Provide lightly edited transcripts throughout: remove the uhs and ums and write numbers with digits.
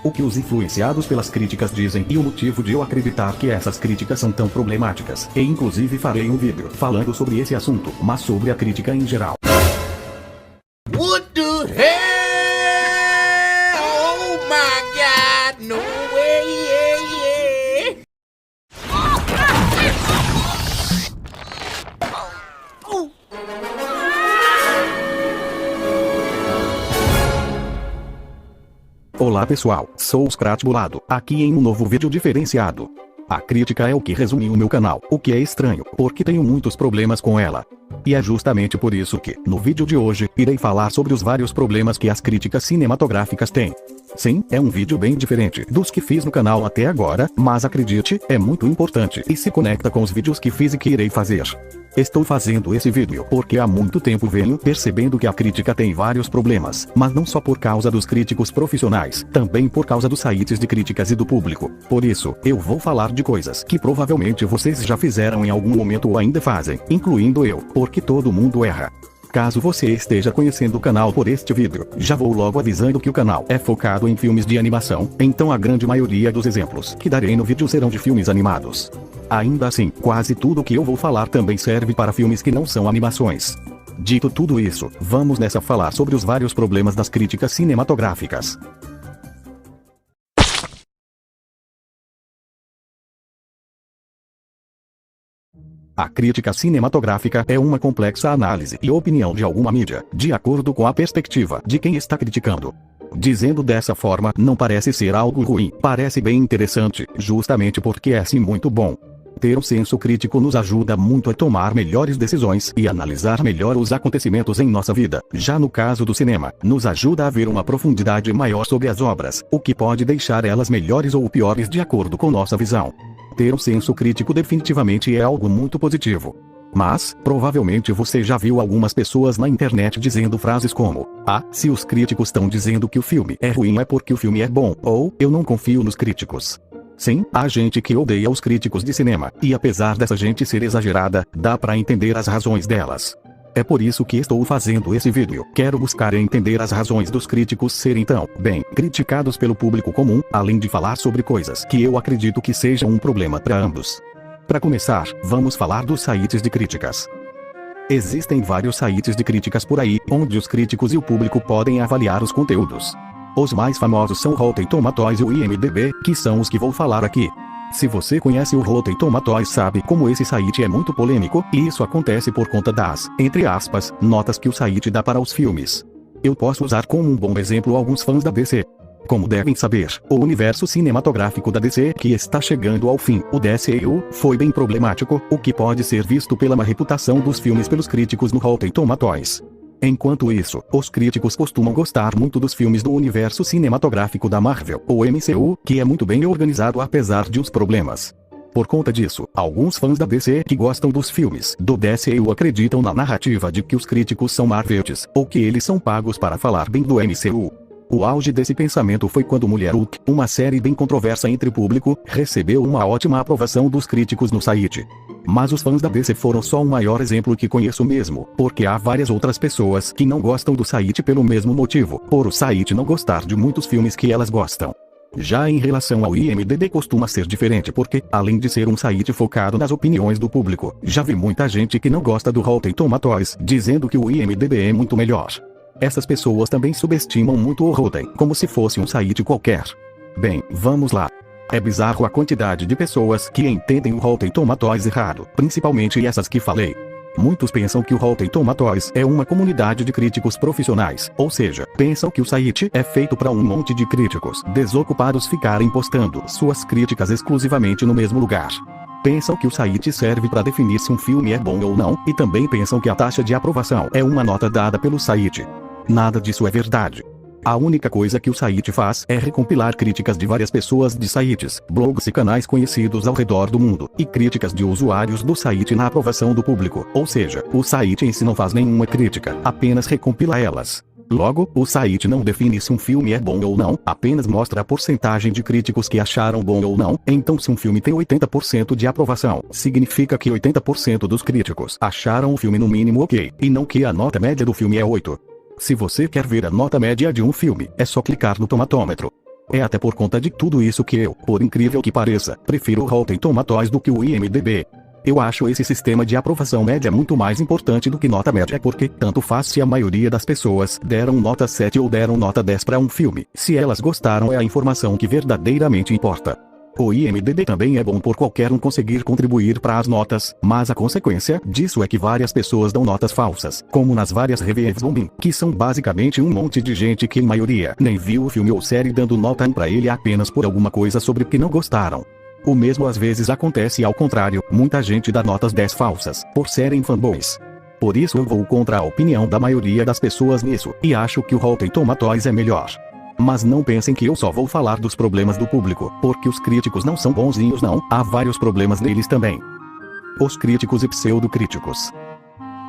o que os influenciados pelas críticas dizem e o motivo de eu acreditar que essas críticas são tão problemáticas. E inclusive farei um vídeo falando sobre esse assunto, mas sobre a crítica em geral. What the hell? Oh my God, no way, yeah, yeah. Olá pessoal, sou o Scratch Bolado, aqui em um novo vídeo diferenciado. A crítica é o que resume o meu canal, o que é estranho, porque tenho muitos problemas com ela. E é justamente por isso que, no vídeo de hoje, irei falar sobre os vários problemas que as críticas cinematográficas têm. Sim, é um vídeo bem diferente dos que fiz no canal até agora, mas acredite, é muito importante e se conecta com os vídeos que fiz e que irei fazer. Estou fazendo esse vídeo porque há muito tempo venho percebendo que a crítica tem vários problemas, mas não só por causa dos críticos profissionais, também por causa dos sites de críticas e do público. Por isso, eu vou falar de coisas que provavelmente vocês já fizeram em algum momento ou ainda fazem, incluindo eu, porque todo mundo erra. Caso você esteja conhecendo o canal por este vídeo, já vou logo avisando que o canal é focado em filmes de animação, então a grande maioria dos exemplos que darei no vídeo serão de filmes animados. Ainda assim, quase tudo que eu vou falar também serve para filmes que não são animações. Dito tudo isso, vamos nessa falar sobre os vários problemas das críticas cinematográficas. A crítica cinematográfica é uma complexa análise e opinião de alguma mídia, de acordo com a perspectiva de quem está criticando. Dizendo dessa forma, não parece ser algo ruim, parece bem interessante, justamente porque é sim muito bom. Ter um senso crítico nos ajuda muito a tomar melhores decisões e analisar melhor os acontecimentos em nossa vida. Já no caso do cinema, nos ajuda a ver uma profundidade maior sobre as obras, o que pode deixar elas melhores ou piores de acordo com nossa visão. Ter um senso crítico definitivamente é algo muito positivo. Mas, provavelmente você já viu algumas pessoas na internet dizendo frases como: "Ah, se os críticos estão dizendo que o filme é ruim é porque o filme é bom", ou "Eu não confio nos críticos". Sim, há gente que odeia os críticos de cinema, e apesar dessa gente ser exagerada, dá pra entender as razões delas. É por isso que estou fazendo esse vídeo. Quero buscar entender as razões dos críticos serem tão, bem, criticados pelo público comum, além de falar sobre coisas que eu acredito que sejam um problema para ambos. Para começar, vamos falar dos sites de críticas. Existem vários sites de críticas por aí, onde os críticos e o público podem avaliar os conteúdos. Os mais famosos são o Rotten Tomatoes e o IMDb, que são os que vou falar aqui. Se você conhece o Rotten Tomatoes sabe como esse site é muito polêmico, e isso acontece por conta das, entre aspas, notas que o site dá para os filmes. Eu posso usar como um bom exemplo alguns fãs da DC. Como devem saber, o universo cinematográfico da DC, que está chegando ao fim, o DCU, foi bem problemático, o que pode ser visto pela má reputação dos filmes pelos críticos no Rotten Tomatoes. Enquanto isso, os críticos costumam gostar muito dos filmes do universo cinematográfico da Marvel, ou MCU, que é muito bem organizado apesar de uns problemas. Por conta disso, alguns fãs da DC que gostam dos filmes do DCU acreditam na narrativa de que os críticos são marvetes, ou que eles são pagos para falar bem do MCU. O auge desse pensamento foi quando Mulher Hulk, uma série bem controversa entre o público, recebeu uma ótima aprovação dos críticos no site. Mas os fãs da DC foram só um maior exemplo que conheço mesmo, porque há várias outras pessoas que não gostam do site pelo mesmo motivo, por o site não gostar de muitos filmes que elas gostam. Já em relação ao IMDb costuma ser diferente porque, além de ser um site focado nas opiniões do público, já vi muita gente que não gosta do Rotten Tomatoes, dizendo que o IMDb é muito melhor. Essas pessoas também subestimam muito o Rotten, como se fosse um site qualquer. Bem, vamos lá. É bizarro a quantidade de pessoas que entendem o Rotten Tomatoes errado, principalmente essas que falei. Muitos pensam que o Rotten Tomatoes é uma comunidade de críticos profissionais, ou seja, pensam que o site é feito para um monte de críticos desocupados ficarem postando suas críticas exclusivamente no mesmo lugar. Pensam que o site serve para definir se um filme é bom ou não, e também pensam que a taxa de aprovação é uma nota dada pelo site. Nada disso é verdade. A única coisa que o site faz é recompilar críticas de várias pessoas de sites, blogs e canais conhecidos ao redor do mundo, e críticas de usuários do site na aprovação do público, ou seja, o site em si não faz nenhuma crítica, apenas recompila elas. Logo, o site não define se um filme é bom ou não, apenas mostra a porcentagem de críticos que acharam bom ou não. Então se um filme tem 80% de aprovação, significa que 80% dos críticos acharam o filme no mínimo ok, e não que a nota média do filme é 8. Se você quer ver a nota média de um filme, é só clicar no tomatômetro. É até por conta de tudo isso que eu, por incrível que pareça, prefiro o Rotten Tomatoes do que o IMDb. Eu acho esse sistema de aprovação média muito mais importante do que nota média porque tanto faz se a maioria das pessoas deram nota 7 ou deram nota 10 para um filme. Se elas gostaram é a informação que verdadeiramente importa. O IMDb também é bom por qualquer um conseguir contribuir para as notas, mas a consequência disso é que várias pessoas dão notas falsas, como nas várias reviews bombing, que são basicamente um monte de gente que em maioria nem viu o filme ou série dando nota 1 para ele apenas por alguma coisa sobre o que não gostaram. O mesmo às vezes acontece ao contrário, muita gente dá notas 10 falsas, por serem fanboys. Por isso eu vou contra a opinião da maioria das pessoas nisso, e acho que o Rotten Tomatoes é melhor. Mas não pensem que eu só vou falar dos problemas do público, porque os críticos não são bonzinhos não, há vários problemas neles também. Os críticos e pseudocríticos.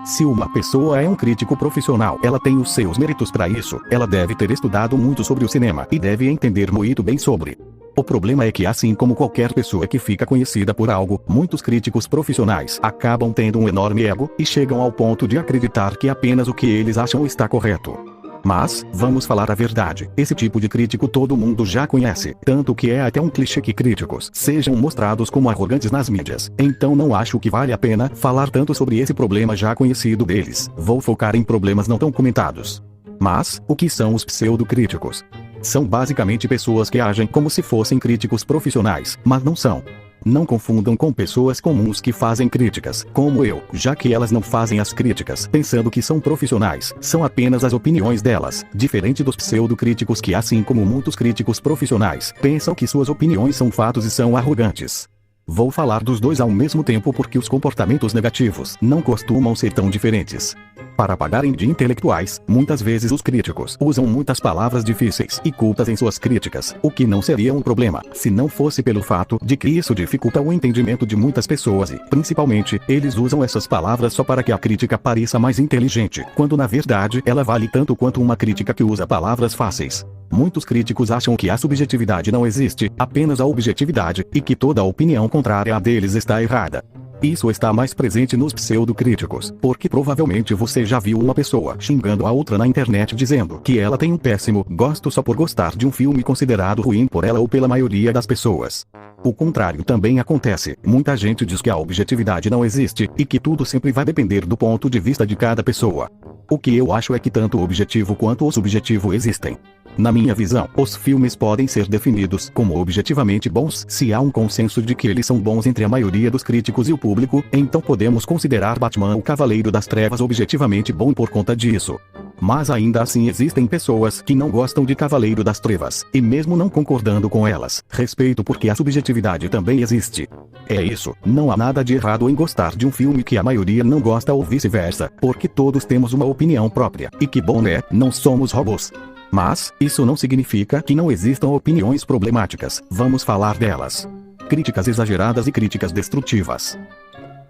Se uma pessoa é um crítico profissional, ela tem os seus méritos para isso, ela deve ter estudado muito sobre o cinema e deve entender muito bem sobre. O problema é que assim como qualquer pessoa que fica conhecida por algo, muitos críticos profissionais acabam tendo um enorme ego e chegam ao ponto de acreditar que apenas o que eles acham está correto. Mas, vamos falar a verdade, esse tipo de crítico todo mundo já conhece, tanto que é até um clichê que críticos sejam mostrados como arrogantes nas mídias, então não acho que vale a pena falar tanto sobre esse problema já conhecido deles, vou focar em problemas não tão comentados. Mas, o que são os pseudocríticos? São basicamente pessoas que agem como se fossem críticos profissionais, mas não são. Não confundam com pessoas comuns que fazem críticas, como eu, já que elas não fazem as críticas pensando que são profissionais, são apenas as opiniões delas, diferente dos pseudocríticos que assim como muitos críticos profissionais, pensam que suas opiniões são fatos e são arrogantes. Vou falar dos dois ao mesmo tempo porque os comportamentos negativos não costumam ser tão diferentes. Para pagarem de intelectuais, muitas vezes os críticos usam muitas palavras difíceis e cultas em suas críticas, o que não seria um problema, se não fosse pelo fato de que isso dificulta o entendimento de muitas pessoas e, principalmente, eles usam essas palavras só para que a crítica pareça mais inteligente, quando na verdade ela vale tanto quanto uma crítica que usa palavras fáceis. Muitos críticos acham que a subjetividade não existe, apenas a objetividade, e que toda opinião contrária à deles está errada. Isso está mais presente nos pseudocríticos, porque provavelmente você já viu uma pessoa xingando a outra na internet dizendo que ela tem um péssimo gosto só por gostar de um filme considerado ruim por ela ou pela maioria das pessoas. O contrário também acontece, muita gente diz que a objetividade não existe, e que tudo sempre vai depender do ponto de vista de cada pessoa. O que eu acho é que tanto o objetivo quanto o subjetivo existem. Na minha visão, os filmes podem ser definidos como objetivamente bons se há um consenso de que eles são bons entre a maioria dos críticos e o público, então podemos considerar Batman o Cavaleiro das Trevas objetivamente bom por conta disso. Mas ainda assim existem pessoas que não gostam de Cavaleiro das Trevas, e mesmo não concordando com elas, respeito porque a subjetividade também existe. É isso, não há nada de errado em gostar de um filme que a maioria não gosta ou vice-versa, porque todos temos uma opinião própria, e que bom né, não somos robôs. Mas, isso não significa que não existam opiniões problemáticas, vamos falar delas. Críticas exageradas e críticas destrutivas.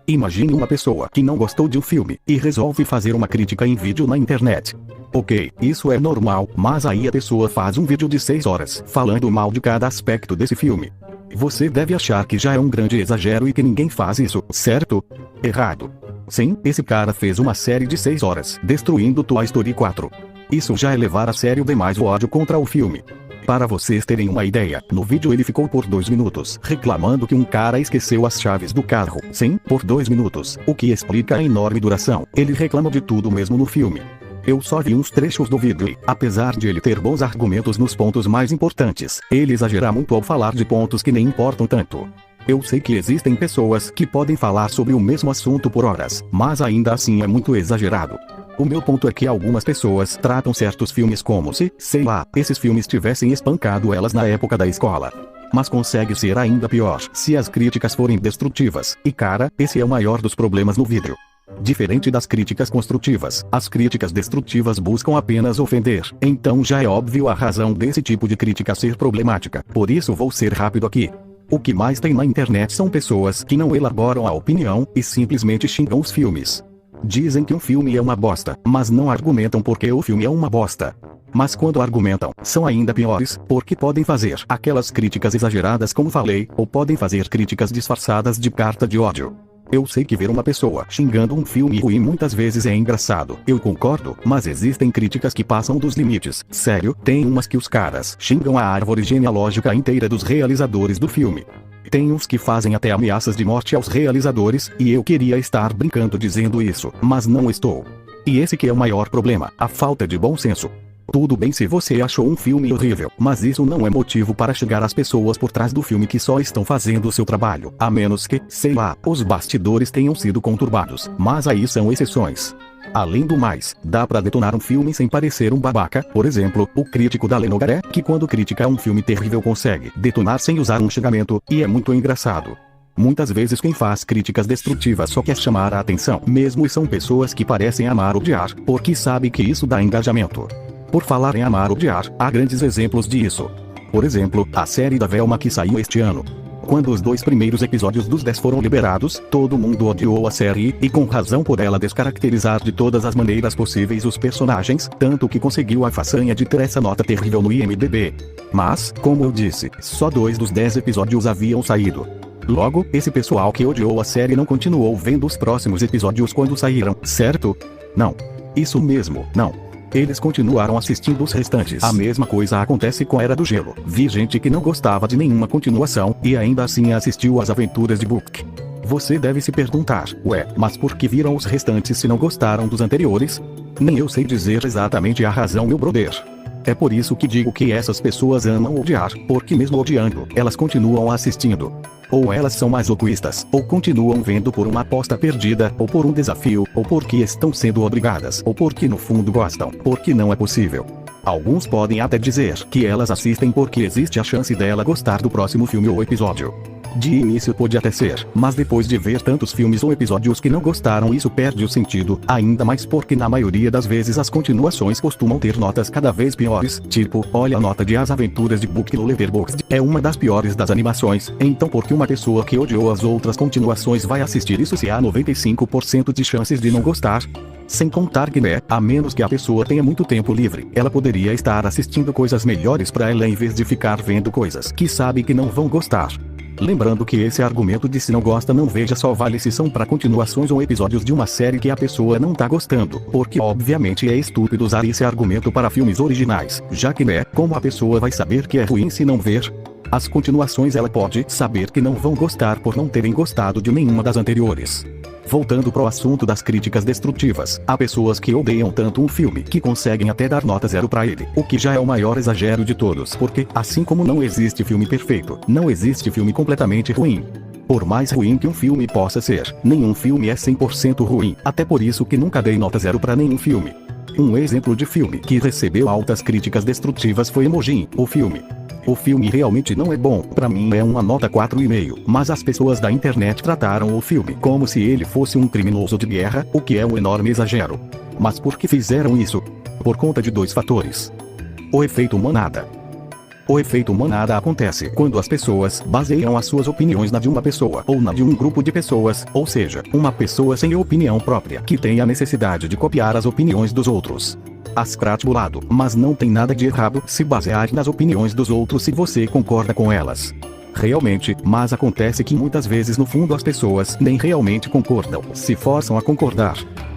Imagine uma pessoa que não gostou de um filme, e resolve fazer uma crítica em vídeo na internet. Ok, isso é normal, mas aí a pessoa faz um vídeo de 6 horas, falando mal de cada aspecto desse filme. Você deve achar que já é um grande exagero e que ninguém faz isso, certo? Errado. Sim, esse cara fez uma série de 6 horas, destruindo Toy Story 4. Isso já é levar a sério demais o ódio contra o filme. Para vocês terem uma ideia, no vídeo ele ficou por 2 minutos reclamando que um cara esqueceu as chaves do carro. Sim, por 2 minutos, o que explica a enorme duração. Ele reclama de tudo mesmo no filme. Eu só vi uns trechos do vídeo e, apesar de ele ter bons argumentos nos pontos mais importantes, ele exagera muito ao falar de pontos que nem importam tanto. Eu sei que existem pessoas que podem falar sobre o mesmo assunto por horas, mas ainda assim é muito exagerado. O meu ponto é que algumas pessoas tratam certos filmes como se, sei lá, esses filmes tivessem espancado elas na época da escola. Mas consegue ser ainda pior se as críticas forem destrutivas, e cara, esse é o maior dos problemas no vídeo. Diferente das críticas construtivas, as críticas destrutivas buscam apenas ofender, então já é óbvio a razão desse tipo de crítica ser problemática, por isso vou ser rápido aqui. O que mais tem na internet são pessoas que não elaboram a opinião, e simplesmente xingam os filmes. Dizem que um filme é uma bosta, mas não argumentam porque o filme é uma bosta. Mas quando argumentam, são ainda piores, porque podem fazer aquelas críticas exageradas como falei, ou podem fazer críticas disfarçadas de carta de ódio. Eu sei que ver uma pessoa xingando um filme ruim muitas vezes é engraçado, eu concordo, mas existem críticas que passam dos limites. Sério, tem umas que os caras xingam a árvore genealógica inteira dos realizadores do filme. Tem uns que fazem até ameaças de morte aos realizadores, e eu queria estar brincando dizendo isso, mas não estou. E esse que é o maior problema, a falta de bom senso. Tudo bem se você achou um filme horrível, mas isso não é motivo para xingar as pessoas por trás do filme que só estão fazendo o seu trabalho, a menos que, sei lá, os bastidores tenham sido conturbados, mas aí são exceções. Além do mais, dá pra detonar um filme sem parecer um babaca, por exemplo, o crítico da Lenogaré, que quando critica um filme terrível consegue detonar sem usar um xingamento, e é muito engraçado. Muitas vezes quem faz críticas destrutivas só quer chamar a atenção, mesmo e são pessoas que parecem amar odiar, porque sabe que isso dá engajamento. Por falar em amar odiar, há grandes exemplos disso. Por exemplo, a série da Velma que saiu este ano. Quando os 2 primeiros episódios dos 10 foram liberados, todo mundo odiou a série, e com razão por ela descaracterizar de todas as maneiras possíveis os personagens, tanto que conseguiu a façanha de ter essa nota terrível no IMDb. Mas, como eu disse, só 2 dos 10 episódios haviam saído. Logo, esse pessoal que odiou a série não continuou vendo os próximos episódios quando saíram, certo? Não. Isso mesmo, não. Eles continuaram assistindo os restantes. A mesma coisa acontece com Era do Gelo. Vi gente que não gostava de nenhuma continuação, e ainda assim assistiu às aventuras de Book. Você deve se perguntar, ué, mas por que viram os restantes se não gostaram dos anteriores? Nem eu sei dizer exatamente a razão, meu brother. É por isso que digo que essas pessoas amam odiar, porque mesmo odiando, elas continuam assistindo. Ou elas são masoquistas, ou continuam vendo por uma aposta perdida, ou por um desafio, ou porque estão sendo obrigadas, ou porque no fundo gostam, porque não é possível. Alguns podem até dizer que elas assistem porque existe a chance dela gostar do próximo filme ou episódio. De início pode até ser, mas depois de ver tantos filmes ou episódios que não gostaram, isso perde o sentido, ainda mais porque na maioria das vezes as continuações costumam ter notas cada vez piores, tipo, olha a nota de As Aventuras de Book no Letterboxd, é uma das piores das animações, então por que uma pessoa que odiou as outras continuações vai assistir isso se há 95% de chances de não gostar? Sem contar que a menos que a pessoa tenha muito tempo livre, ela poderia estar assistindo coisas melhores pra ela em vez de ficar vendo coisas que sabe que não vão gostar. Lembrando que esse argumento de se não gosta não veja só vale se são para continuações ou episódios de uma série que a pessoa não tá gostando, porque obviamente é estúpido usar esse argumento para filmes originais, já que como a pessoa vai saber que é ruim se não ver? As continuações ela pode saber que não vão gostar por não terem gostado de nenhuma das anteriores. Voltando pro assunto das críticas destrutivas, há pessoas que odeiam tanto um filme que conseguem até dar nota 0 pra ele, o que já é o maior exagero de todos, porque, assim como não existe filme perfeito, não existe filme completamente ruim. Por mais ruim que um filme possa ser, nenhum filme é 100% ruim, até por isso que nunca dei nota 0 pra nenhum filme. Um exemplo de filme que recebeu altas críticas destrutivas foi Emojin, o filme. O filme realmente não é bom, pra mim é uma nota 4,5, mas as pessoas da internet trataram o filme como se ele fosse um criminoso de guerra, o que é um enorme exagero. Mas por que fizeram isso? Por conta de 2 fatores. O efeito manada. O efeito manada acontece quando as pessoas baseiam as suas opiniões na de uma pessoa ou na de um grupo de pessoas, ou seja, uma pessoa sem opinião própria que tem a necessidade de copiar as opiniões dos outros. Ascratbulado, mas não tem nada de errado se basear nas opiniões dos outros se você concorda com elas. Realmente, mas acontece que muitas vezes no fundo as pessoas nem realmente concordam, se forçam a concordar.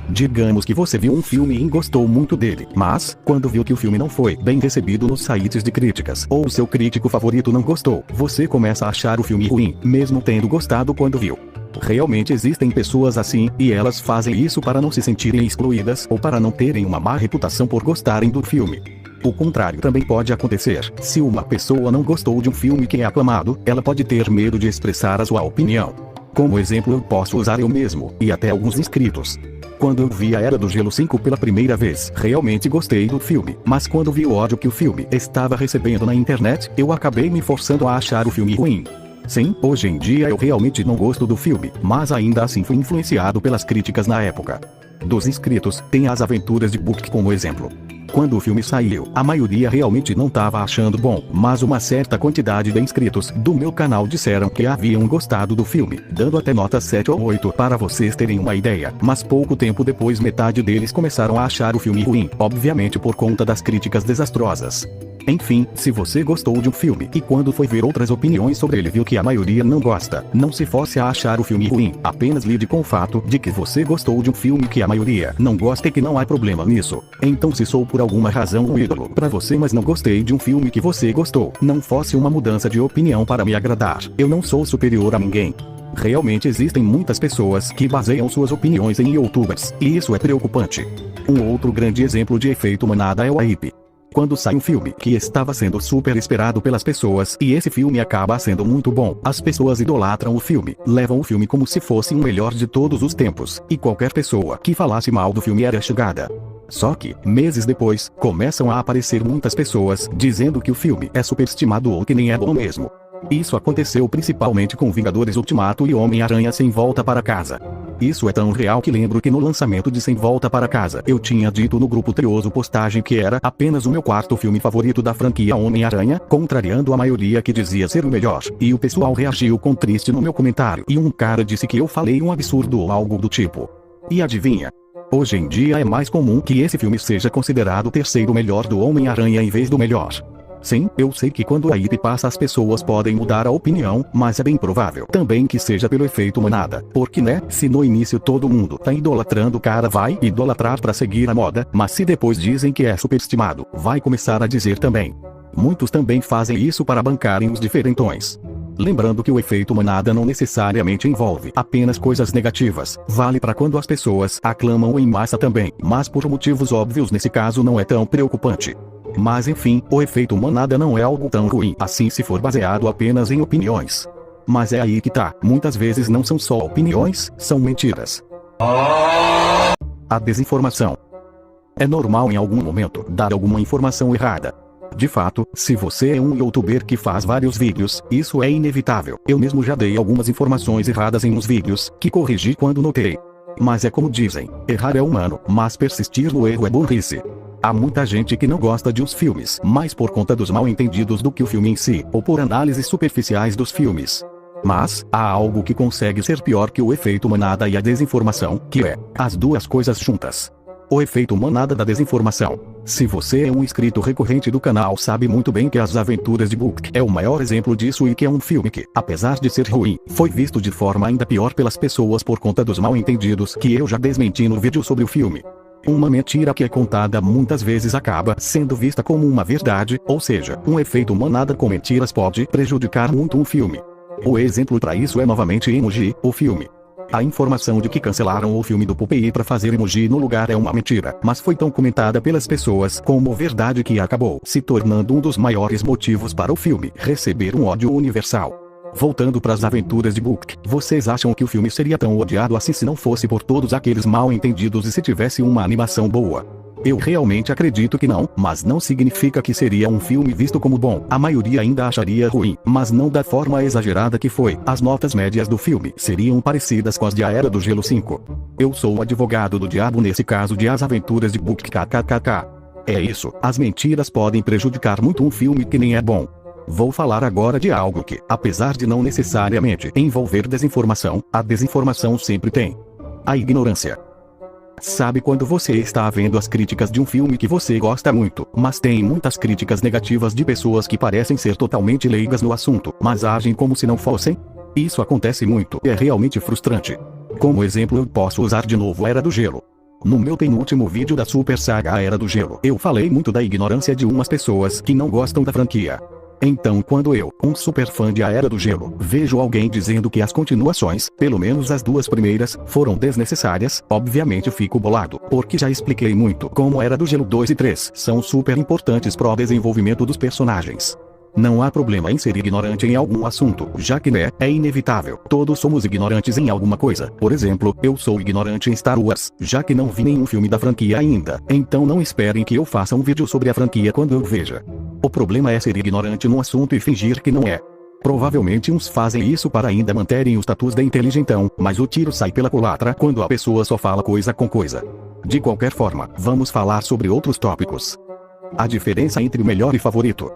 Digamos que você viu um filme e gostou muito dele, mas, quando viu que o filme não foi bem recebido nos sites de críticas, ou o seu crítico favorito não gostou, você começa a achar o filme ruim, mesmo tendo gostado quando viu. Realmente existem pessoas assim, e elas fazem isso para não se sentirem excluídas ou para não terem uma má reputação por gostarem do filme. O contrário também pode acontecer. Se uma pessoa não gostou de um filme que é aclamado, ela pode ter medo de expressar a sua opinião. Como exemplo eu posso usar eu mesmo, e até alguns inscritos. Quando eu vi a Era do Gelo 5 pela primeira vez, realmente gostei do filme, mas quando vi o ódio que o filme estava recebendo na internet, eu acabei me forçando a achar o filme ruim. Sim, hoje em dia eu realmente não gosto do filme, mas ainda assim fui influenciado pelas críticas na época. Dos inscritos, tem As Aventuras de Book como exemplo. Quando o filme saiu, a maioria realmente não estava achando bom, mas uma certa quantidade de inscritos do meu canal disseram que haviam gostado do filme, dando até nota 7 ou 8 para vocês terem uma ideia, mas pouco tempo depois metade deles começaram a achar o filme ruim, obviamente por conta das críticas desastrosas. Enfim, se você gostou de um filme e quando foi ver outras opiniões sobre ele viu que a maioria não gosta, não se force a achar o filme ruim, apenas lide com o fato de que você gostou de um filme que a maioria não gosta e que não há problema nisso. Então se sou por alguma razão um ídolo pra você mas não gostei de um filme que você gostou, não force uma mudança de opinião para me agradar. Eu não sou superior a ninguém. Realmente existem muitas pessoas que baseiam suas opiniões em youtubers, e isso é preocupante. Um outro grande exemplo de efeito manada é o hype. Quando sai um filme que estava sendo super esperado pelas pessoas e esse filme acaba sendo muito bom, as pessoas idolatram o filme, levam o filme como se fosse o melhor de todos os tempos, e qualquer pessoa que falasse mal do filme era xingada. Só que, meses depois, começam a aparecer muitas pessoas dizendo que o filme é superestimado ou que nem é bom mesmo. Isso aconteceu principalmente com Vingadores Ultimato e Homem-Aranha Sem Volta para Casa. Isso é tão real que lembro que no lançamento de Sem Volta para Casa eu tinha dito no grupo Trioso Postagem que era apenas o meu quarto filme favorito da franquia Homem-Aranha, contrariando a maioria que dizia ser o melhor, e o pessoal reagiu com triste no meu comentário e um cara disse que eu falei um absurdo ou algo do tipo. E adivinha? Hoje em dia é mais comum que esse filme seja considerado o terceiro melhor do Homem-Aranha em vez do melhor. Sim, eu sei que quando a hype passa as pessoas podem mudar a opinião, mas é bem provável também que seja pelo efeito manada, porque né, se no início todo mundo tá idolatrando o cara vai idolatrar pra seguir a moda, mas se depois dizem que é superestimado, vai começar a dizer também. Muitos também fazem isso para bancarem os diferentões. Lembrando que o efeito manada não necessariamente envolve apenas coisas negativas, vale para quando as pessoas aclamam em massa também, mas por motivos óbvios nesse caso não é tão preocupante. Mas enfim, o efeito manada não é algo tão ruim assim se for baseado apenas em opiniões. Mas é aí que tá, muitas vezes não são só opiniões, são mentiras. A desinformação. É normal em algum momento dar alguma informação errada. De fato, se você é um youtuber que faz vários vídeos, isso é inevitável. Eu mesmo já dei algumas informações erradas em uns vídeos, que corrigi quando notei. Mas é como dizem, errar é humano, mas persistir no erro é burrice. Há muita gente que não gosta de uns filmes, mais por conta dos mal entendidos do que o filme em si, ou por análises superficiais dos filmes. Mas, há algo que consegue ser pior que o efeito manada e a desinformação, que é, as duas coisas juntas. O efeito manada da desinformação. Se você é um inscrito recorrente do canal sabe muito bem que As Aventuras de Book é o maior exemplo disso e que é um filme que, apesar de ser ruim, foi visto de forma ainda pior pelas pessoas por conta dos mal entendidos que eu já desmenti no vídeo sobre o filme. Uma mentira que é contada muitas vezes acaba sendo vista como uma verdade, ou seja, um efeito manada com mentiras pode prejudicar muito um filme. O exemplo para isso é novamente Emoji, o filme. A informação de que cancelaram o filme do Popeye para fazer emoji no lugar é uma mentira, mas foi tão comentada pelas pessoas como verdade que acabou se tornando um dos maiores motivos para o filme receber um ódio universal. Voltando para As Aventuras de Book, vocês acham que o filme seria tão odiado assim se não fosse por todos aqueles mal entendidos e se tivesse uma animação boa? Eu realmente acredito que não, mas não significa que seria um filme visto como bom. A maioria ainda acharia ruim, mas não da forma exagerada que foi. As notas médias do filme seriam parecidas com as de A Era do Gelo 5. Eu sou o advogado do diabo nesse caso de As Aventuras de Book kkkk. É isso, as mentiras podem prejudicar muito um filme que nem é bom. Vou falar agora de algo que, apesar de não necessariamente envolver desinformação, a desinformação sempre tem. A ignorância. Sabe quando você está vendo as críticas de um filme que você gosta muito, mas tem muitas críticas negativas de pessoas que parecem ser totalmente leigas no assunto, mas agem como se não fossem? Isso acontece muito e é realmente frustrante. Como exemplo eu posso usar de novo Era do Gelo. No meu penúltimo vídeo da Super Saga A Era do Gelo, eu falei muito da ignorância de umas pessoas que não gostam da franquia. Então quando eu, um super fã de A Era do Gelo, vejo alguém dizendo que as continuações, pelo menos as duas primeiras, foram desnecessárias, obviamente fico bolado, porque já expliquei muito como Era do Gelo 2 e 3 são super importantes pro desenvolvimento dos personagens. Não há problema em ser ignorante em algum assunto, já que né, é inevitável. Todos somos ignorantes em alguma coisa. Por exemplo, eu sou ignorante em Star Wars, já que não vi nenhum filme da franquia ainda. Então não esperem que eu faça um vídeo sobre a franquia quando eu veja. O problema é ser ignorante no assunto e fingir que não é. Provavelmente uns fazem isso para ainda manterem o status de inteligentão, mas o tiro sai pela culatra quando a pessoa só fala coisa com coisa. De qualquer forma, vamos falar sobre outros tópicos. A diferença entre o melhor e favorito.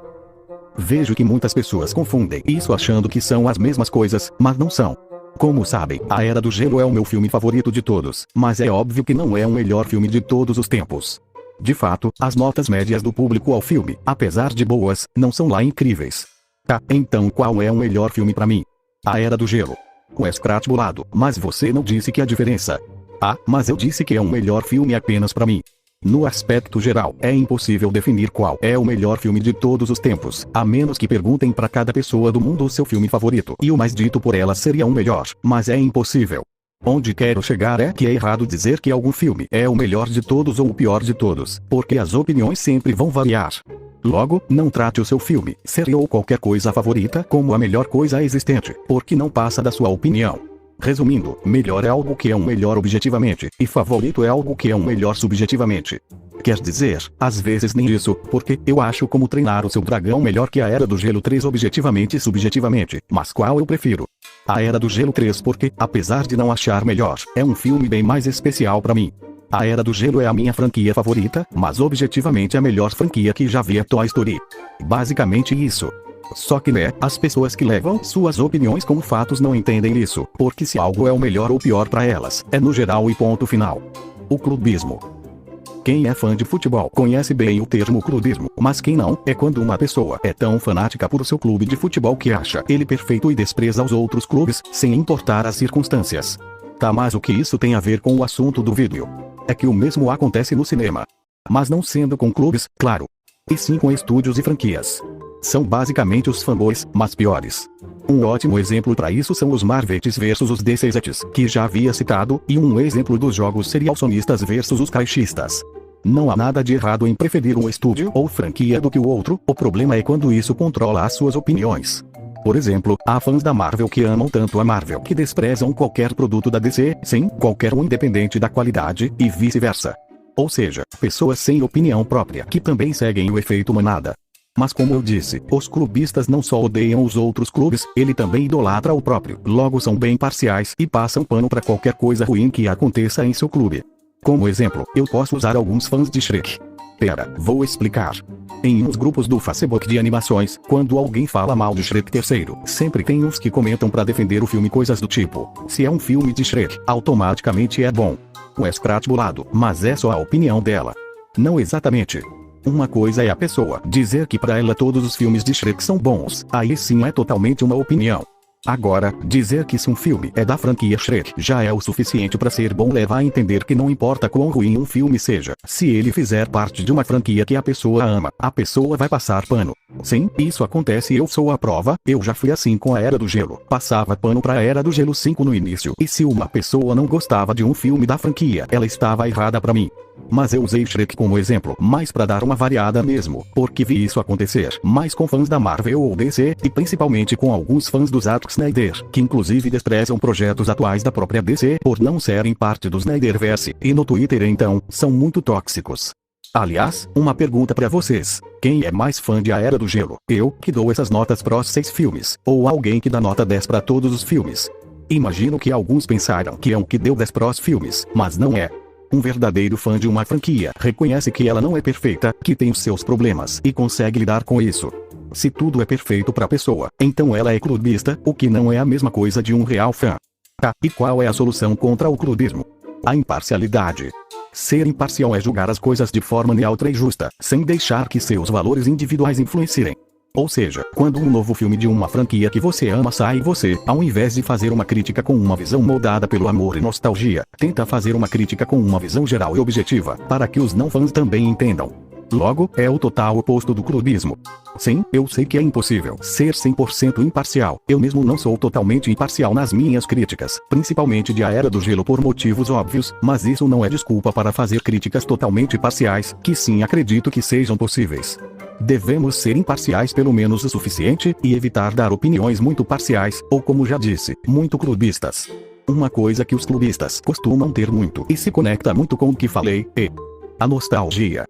Vejo que muitas pessoas confundem isso achando que são as mesmas coisas, mas não são. Como sabem, A Era do Gelo é o meu filme favorito de todos, mas é óbvio que não é o melhor filme de todos os tempos. De fato, as notas médias do público ao filme, apesar de boas, não são lá incríveis. Então qual é o melhor filme pra mim? A Era do Gelo. O Scratch bolado, mas você não disse que a diferença. Mas eu disse que é um melhor filme apenas pra mim. No aspecto geral, é impossível definir qual é o melhor filme de todos os tempos, a menos que perguntem pra cada pessoa do mundo o seu filme favorito, e o mais dito por ela seria o melhor, mas é impossível. Onde quero chegar é que é errado dizer que algum filme é o melhor de todos ou o pior de todos, porque as opiniões sempre vão variar. Logo, não trate o seu filme, série ou qualquer coisa favorita como a melhor coisa existente, porque não passa da sua opinião. Resumindo, melhor é algo que é um melhor objetivamente, e favorito é algo que é um melhor subjetivamente. Quer dizer, às vezes nem isso, porque eu acho Como Treinar o Seu Dragão melhor que a Era do Gelo 3 objetivamente e subjetivamente, mas qual eu prefiro? A Era do Gelo 3 porque, apesar de não achar melhor, é um filme bem mais especial pra mim. A Era do Gelo é a minha franquia favorita, mas objetivamente a melhor franquia que já vi é Toy Story. Basicamente isso. Só que as pessoas que levam suas opiniões como fatos não entendem isso, porque se algo é o melhor ou pior pra elas, é no geral e ponto final. O clubismo. Quem é fã de futebol conhece bem o termo clubismo, mas quem não, é quando uma pessoa é tão fanática por seu clube de futebol que acha ele perfeito e despreza os outros clubes, sem importar as circunstâncias. Mas o que isso tem a ver com o assunto do vídeo? É que o mesmo acontece no cinema. Mas não sendo com clubes, claro. E sim com estúdios e franquias. São basicamente os fanboys, mas piores. Um ótimo exemplo para isso são os Marvetes versus os DCetes, que já havia citado, e um exemplo dos jogos seria os sonistas versus os caixistas. Não há nada de errado em preferir um estúdio ou franquia do que o outro, o problema é quando isso controla as suas opiniões. Por exemplo, há fãs da Marvel que amam tanto a Marvel que desprezam qualquer produto da DC, sim, qualquer um independente da qualidade, e vice-versa. Ou seja, pessoas sem opinião própria que também seguem o efeito manada. Mas como eu disse, os clubistas não só odeiam os outros clubes, ele também idolatra o próprio, logo são bem parciais e passam pano para qualquer coisa ruim que aconteça em seu clube. Como exemplo, eu posso usar alguns fãs de Shrek. Vou explicar. Em uns grupos do Facebook de animações, quando alguém fala mal de Shrek terceiro, sempre tem uns que comentam para defender o filme coisas do tipo: se é um filme de Shrek, automaticamente é bom. O Scratch bolado, mas é só a opinião dela. Não exatamente. Uma coisa é a pessoa dizer que para ela todos os filmes de Shrek são bons, aí sim é totalmente uma opinião. Agora, dizer que se um filme é da franquia Shrek já é o suficiente para ser bom leva a entender que não importa quão ruim um filme seja, se ele fizer parte de uma franquia que a pessoa ama, a pessoa vai passar pano. Sim, isso acontece e eu sou a prova, eu já fui assim com a Era do Gelo, passava pano pra Era do Gelo 5 no início, e se uma pessoa não gostava de um filme da franquia, ela estava errada pra mim. Mas eu usei Shrek como exemplo, mais pra dar uma variada mesmo, porque vi isso acontecer, mais com fãs da Marvel ou DC, e principalmente com alguns fãs do Zack Snyder, que inclusive desprezam projetos atuais da própria DC por não serem parte do Snyderverse, e no Twitter então, são muito tóxicos. Aliás, uma pergunta pra vocês: quem é mais fã de A Era do Gelo? Eu, que dou essas notas pros 6 filmes, ou alguém que dá nota 10 pra todos os filmes? Imagino que alguns pensaram que é um que deu 10 pros filmes, mas não é. Um verdadeiro fã de uma franquia reconhece que ela não é perfeita, que tem os seus problemas e consegue lidar com isso. Se tudo é perfeito pra pessoa, então ela é clubista, o que não é a mesma coisa de um real fã. E qual é a solução contra o clubismo? A imparcialidade. Ser imparcial é julgar as coisas de forma neutra e justa, sem deixar que seus valores individuais influenciem. Ou seja, quando um novo filme de uma franquia que você ama sai, você, ao invés de fazer uma crítica com uma visão moldada pelo amor e nostalgia, tenta fazer uma crítica com uma visão geral e objetiva, para que os não fãs também entendam. Logo, é o total oposto do clubismo. Sim, eu sei que é impossível ser 100% imparcial, eu mesmo não sou totalmente imparcial nas minhas críticas, principalmente de A Era do Gelo por motivos óbvios, mas isso não é desculpa para fazer críticas totalmente parciais, que sim acredito que sejam possíveis. Devemos ser imparciais pelo menos o suficiente, e evitar dar opiniões muito parciais, ou como já disse, muito clubistas. Uma coisa que os clubistas costumam ter muito e se conecta muito com o que falei, é a nostalgia.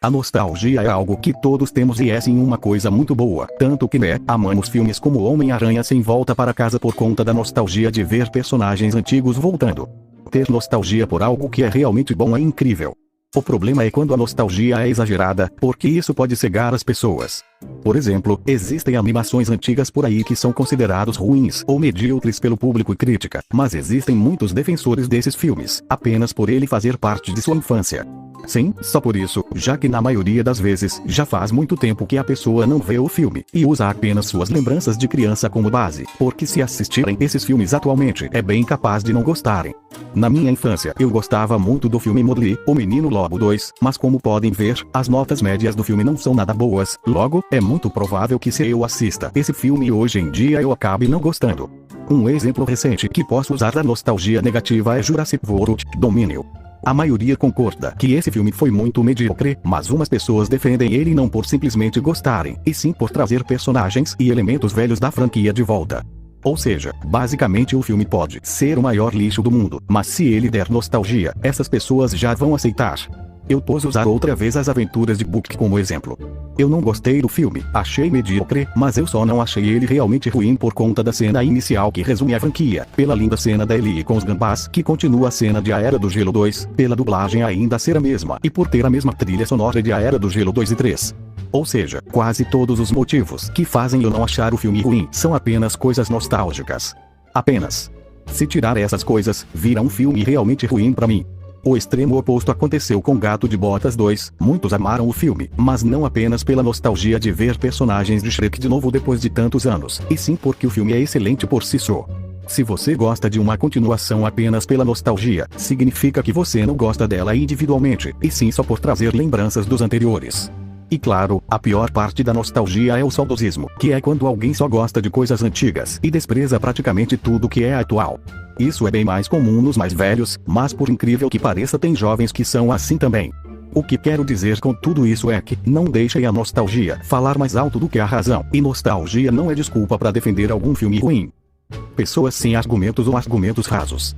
A nostalgia é algo que todos temos e é sim uma coisa muito boa, tanto que amamos filmes como Homem-Aranha Sem Volta para Casa por conta da nostalgia de ver personagens antigos voltando. Ter nostalgia por algo que é realmente bom é incrível. O problema é quando a nostalgia é exagerada, porque isso pode cegar as pessoas. Por exemplo, existem animações antigas por aí que são considerados ruins ou medíocres pelo público e crítica, mas existem muitos defensores desses filmes, apenas por ele fazer parte de sua infância. Sim, só por isso, já que na maioria das vezes, já faz muito tempo que a pessoa não vê o filme, e usa apenas suas lembranças de criança como base, porque se assistirem esses filmes atualmente, é bem capaz de não gostarem. Na minha infância, eu gostava muito do filme Mowgli, O Menino Lobo 2, mas como podem ver, as notas médias do filme não são nada boas, logo, é muito provável que se eu assista esse filme hoje em dia eu acabe não gostando. Um exemplo recente que posso usar da nostalgia negativa é Jurassic World Domínio. A maioria concorda que esse filme foi muito medíocre, mas umas pessoas defendem ele não por simplesmente gostarem, e sim por trazer personagens e elementos velhos da franquia de volta. Ou seja, basicamente o filme pode ser o maior lixo do mundo, mas se ele der nostalgia, essas pessoas já vão aceitar. Eu posso usar outra vez As Aventuras de Book como exemplo. Eu não gostei do filme, achei medíocre, mas eu só não achei ele realmente ruim por conta da cena inicial que resume a franquia, pela linda cena da Ellie com os gambás que continua a cena de A Era do Gelo 2, pela dublagem ainda ser a mesma e por ter a mesma trilha sonora de A Era do Gelo 2 e 3. Ou seja, quase todos os motivos que fazem eu não achar o filme ruim são apenas coisas nostálgicas. Apenas. Se tirar essas coisas, vira um filme realmente ruim pra mim. O extremo oposto aconteceu com Gato de Botas 2, muitos amaram o filme, mas não apenas pela nostalgia de ver personagens de Shrek de novo depois de tantos anos, e sim porque o filme é excelente por si só. Se você gosta de uma continuação apenas pela nostalgia, significa que você não gosta dela individualmente, e sim só por trazer lembranças dos anteriores. E claro, a pior parte da nostalgia é o saudosismo, que é quando alguém só gosta de coisas antigas e despreza praticamente tudo que é atual. Isso é bem mais comum nos mais velhos, mas por incrível que pareça tem jovens que são assim também. O que quero dizer com tudo isso é que, não deixem a nostalgia falar mais alto do que a razão, e nostalgia não é desculpa para defender algum filme ruim. Pessoas sem argumentos ou argumentos rasos.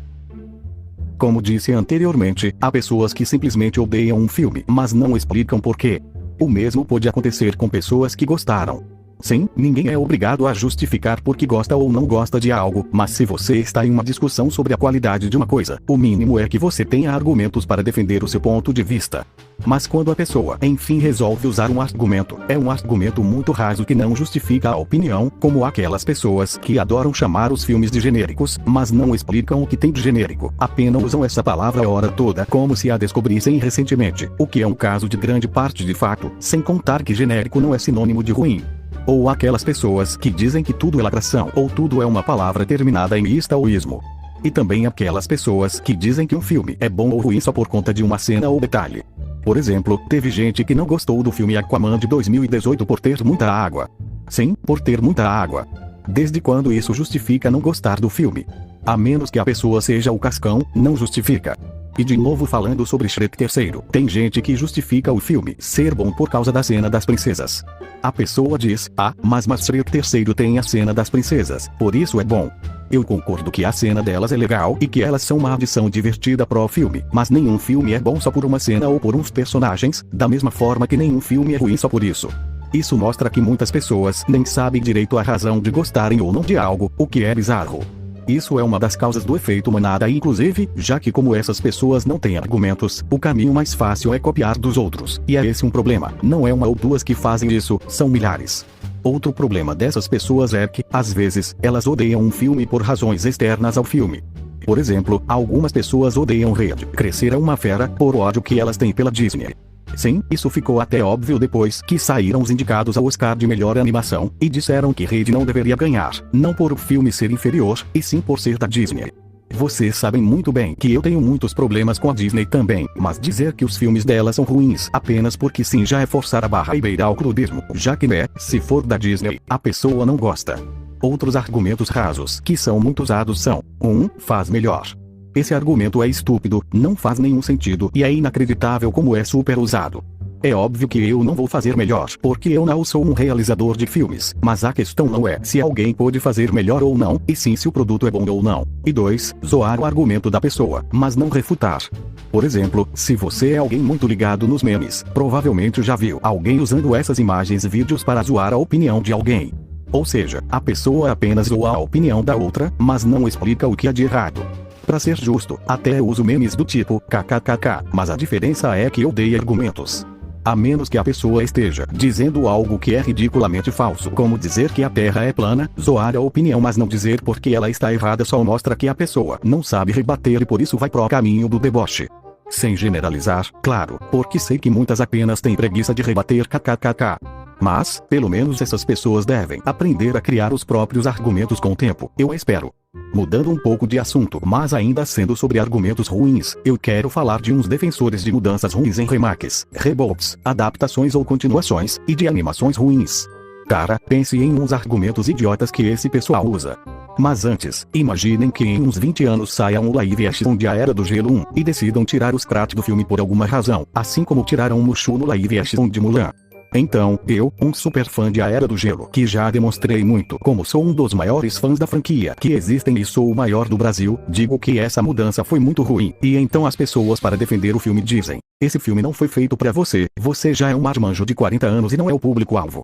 Como disse anteriormente, há pessoas que simplesmente odeiam um filme, mas não explicam por quê. O mesmo pode acontecer com pessoas que gostaram. Sim, ninguém é obrigado a justificar por que gosta ou não gosta de algo, mas se você está em uma discussão sobre a qualidade de uma coisa, o mínimo é que você tenha argumentos para defender o seu ponto de vista. Mas quando a pessoa, enfim, resolve usar um argumento, é um argumento muito raso que não justifica a opinião, como aquelas pessoas que adoram chamar os filmes de genéricos, mas não explicam o que tem de genérico, apenas usam essa palavra a hora toda como se a descobrissem recentemente, o que é um caso de grande parte de fato, sem contar que genérico não é sinônimo de ruim. Ou aquelas pessoas que dizem que tudo é lacração ou tudo é uma palavra terminada em ista ou ismo. E também aquelas pessoas que dizem que um filme é bom ou ruim só por conta de uma cena ou detalhe. Por exemplo, teve gente que não gostou do filme Aquaman de 2018 por ter muita água. Sim, por ter muita água. Desde quando isso justifica não gostar do filme? A menos que a pessoa seja o Cascão, não justifica. E de novo falando sobre Shrek 3, tem gente que justifica o filme ser bom por causa da cena das princesas. A pessoa diz, mas Shrek 3 tem a cena das princesas, por isso é bom. Eu concordo que a cena delas é legal e que elas são uma adição divertida pro filme, mas nenhum filme é bom só por uma cena ou por uns personagens, da mesma forma que nenhum filme é ruim só por isso. Isso mostra que muitas pessoas nem sabem direito a razão de gostarem ou não de algo, o que é bizarro. Isso é uma das causas do efeito manada inclusive, já que como essas pessoas não têm argumentos, o caminho mais fácil é copiar dos outros, e é esse um problema, não é uma ou duas que fazem isso, são milhares. Outro problema dessas pessoas é que, às vezes, elas odeiam um filme por razões externas ao filme. Por exemplo, algumas pessoas odeiam Red Crescer é uma fera por ódio que elas têm pela Disney. Sim, isso ficou até óbvio depois que saíram os indicados ao Oscar de melhor animação, e disseram que Red não deveria ganhar, não por o filme ser inferior, e sim por ser da Disney. Vocês sabem muito bem que eu tenho muitos problemas com a Disney também, mas dizer que os filmes dela são ruins apenas porque sim já é forçar a barra e beirar o clubismo, já que se for da Disney, a pessoa não gosta. Outros argumentos rasos que são muito usados são: 1. Faz melhor. Esse argumento é estúpido, não faz nenhum sentido e é inacreditável como é super usado. É óbvio que eu não vou fazer melhor, porque eu não sou um realizador de filmes, mas a questão não é se alguém pode fazer melhor ou não, e sim se o produto é bom ou não. E 2. Zoar o argumento da pessoa, mas não refutar. Por exemplo, se você é alguém muito ligado nos memes, provavelmente já viu alguém usando essas imagens e vídeos para zoar a opinião de alguém. Ou seja, a pessoa apenas zoa a opinião da outra, mas não explica o que há de errado. Pra ser justo, até uso memes do tipo kkkk, mas a diferença é que eu dei argumentos. A menos que a pessoa esteja dizendo algo que é ridiculamente falso, como dizer que a Terra é plana, zoar a opinião mas não dizer porque ela está errada só mostra que a pessoa não sabe rebater e por isso vai pro caminho do deboche. Sem generalizar, claro, porque sei que muitas apenas têm preguiça de rebater kkkk. Mas, pelo menos essas pessoas devem aprender a criar os próprios argumentos com o tempo, eu espero. Mudando um pouco de assunto, mas ainda sendo sobre argumentos ruins, eu quero falar de uns defensores de mudanças ruins em remakes, reboots, adaptações ou continuações, e de animações ruins. Cara, pense em uns argumentos idiotas que esse pessoal usa. Mas antes, imaginem que em uns 20 anos saia um live action de A Era do Gelo 1, e decidam tirar os Krat do filme por alguma razão, assim como tiraram o Mushu no live action de Mulan. Então, eu, um super fã de A Era do Gelo, que já demonstrei muito como sou um dos maiores fãs da franquia que existem e sou o maior do Brasil, digo que essa mudança foi muito ruim. E então as pessoas para defender o filme dizem, esse filme não foi feito pra você, você já é um marmanjo de 40 anos e não é o público-alvo.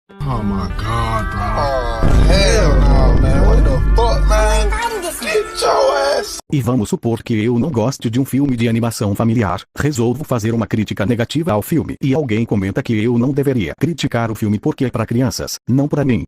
Oh my god, bro. Oh, hell no, man. What the fuck, man? Get your ass. E vamos supor que eu não goste de um filme de animação familiar, resolvo fazer uma crítica negativa ao filme e alguém comenta que eu não deveria criticar o filme porque é pra crianças, não pra mim.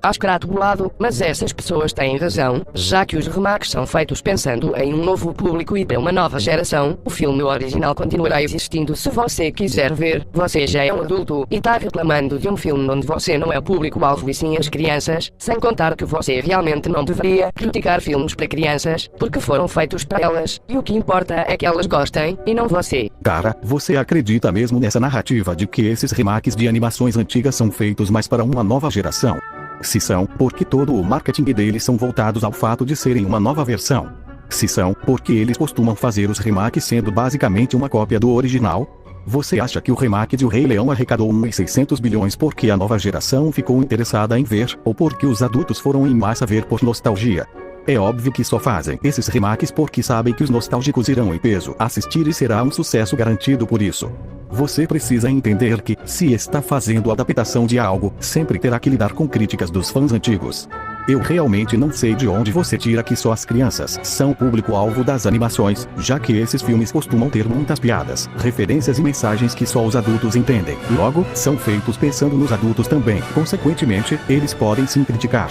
Acho grato bolado, mas essas pessoas têm razão, já que os remakes são feitos pensando em um novo público e para uma nova geração, o filme original continuará existindo se você quiser ver, você já é um adulto e tá reclamando de um filme onde você não é o público-alvo e sim as crianças, sem contar que você realmente não deveria criticar filmes para crianças, porque foram feitos para elas, e o que importa é que elas gostem, e não você. Cara, você acredita mesmo nessa narrativa de que esses remakes de animações antigas são feitos mais para uma nova geração? Se são, porque todo o marketing deles são voltados ao fato de serem uma nova versão. Se são, porque eles costumam fazer os remakes sendo basicamente uma cópia do original. Você acha que o remake de O Rei Leão arrecadou 1.600 bilhões porque a nova geração ficou interessada em ver, ou porque os adultos foram em massa ver por nostalgia? É óbvio que só fazem esses remakes porque sabem que os nostálgicos irão em peso assistir e será um sucesso garantido por isso. Você precisa entender que, se está fazendo adaptação de algo, sempre terá que lidar com críticas dos fãs antigos. Eu realmente não sei de onde você tira que só as crianças são o público-alvo das animações, já que esses filmes costumam ter muitas piadas, referências e mensagens que só os adultos entendem. Logo, são feitos pensando nos adultos também. Consequentemente, eles podem sim criticar.